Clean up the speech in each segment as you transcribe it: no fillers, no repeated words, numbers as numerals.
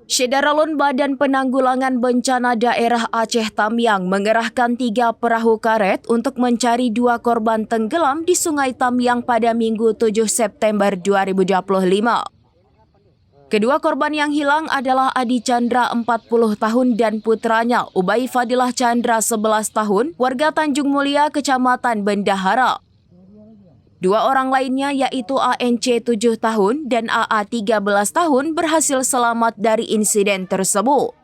Syederalun Badan Penanggulangan Bencana Daerah Aceh Tamiang mengerahkan 3 perahu karet untuk mencari 2 korban tenggelam di Sungai Tamiang pada Minggu 7 September 2025. Kedua korban yang hilang adalah Adi Chandra 40 tahun dan putranya Ubay Fadilah Chandra 11 tahun, warga Tanjung Mulia, Kecamatan Bendahara. 2 orang lainnya yaitu ANC 7 tahun dan AA 13 tahun berhasil selamat dari insiden tersebut.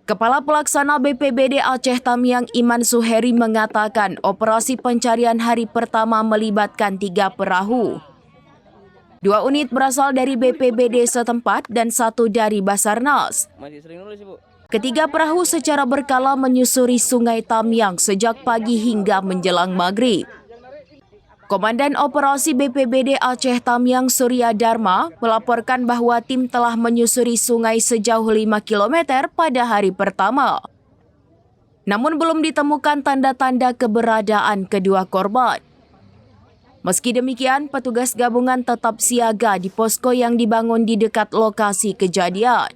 Kepala Pelaksana BPBD Aceh Tamiang Iman Suheri mengatakan operasi pencarian hari pertama melibatkan 3 perahu. 2 unit berasal dari BPBD setempat dan 1 dari Basarnas. Ketiga perahu secara berkala menyusuri Sungai Tamiang sejak pagi hingga menjelang maghrib. Komandan Operasi BPBD Aceh Tamiang Surya Dharma melaporkan bahwa tim telah menyusuri sungai sejauh 5 km pada hari pertama. Namun belum ditemukan tanda-tanda keberadaan kedua korban. Meski demikian, petugas gabungan tetap siaga di posko yang dibangun di dekat lokasi kejadian.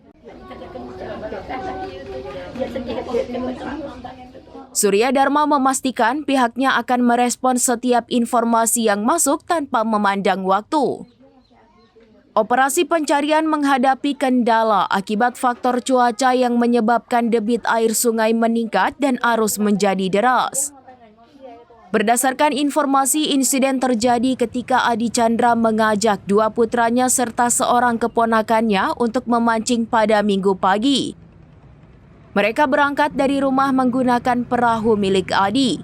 Surya Dharma memastikan pihaknya akan merespon setiap informasi yang masuk tanpa memandang waktu. Operasi pencarian menghadapi kendala akibat faktor cuaca yang menyebabkan debit air sungai meningkat dan arus menjadi deras. Berdasarkan informasi, insiden terjadi ketika Adi Chandra mengajak 2 putranya serta seorang keponakannya untuk memancing pada Minggu pagi. Mereka berangkat dari rumah menggunakan perahu milik Adi.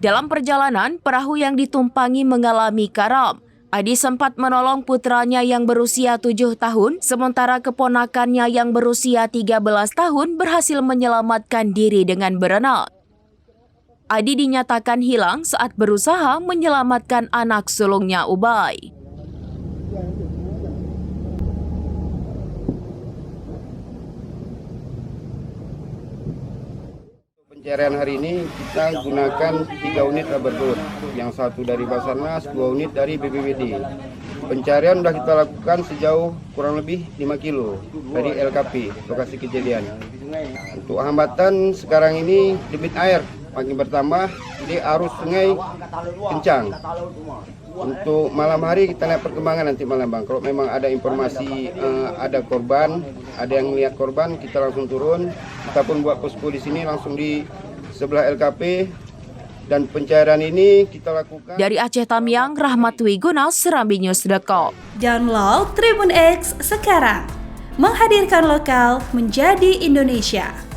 Dalam perjalanan, perahu yang ditumpangi mengalami karam. Adi sempat menolong putranya yang berusia 7 tahun, sementara keponakannya yang berusia 13 tahun berhasil menyelamatkan diri dengan berenang. Adi dinyatakan hilang saat berusaha menyelamatkan anak sulungnya Ubay. Pencarian hari ini kita gunakan 3 unit rubber boat, yang 1 dari Basarnas, 2 unit dari BPBD. Pencarian sudah kita lakukan sejauh kurang lebih 5 kilo dari LKP, lokasi kejadian. Untuk hambatan sekarang ini debit air makin bertambah, jadi arus sungai kencang. Untuk malam hari kita lihat perkembangan nanti malam bang. Kalau memang ada informasi ada korban, ada yang lihat korban, kita langsung turun. Kita pun buat posko di sini langsung di sebelah LKP dan pencarian ini kita lakukan. Dari Aceh Tamiang, Rahmat Wiguna, SerambiNews.com. Download Tribun X sekarang, menghadirkan lokal menjadi Indonesia.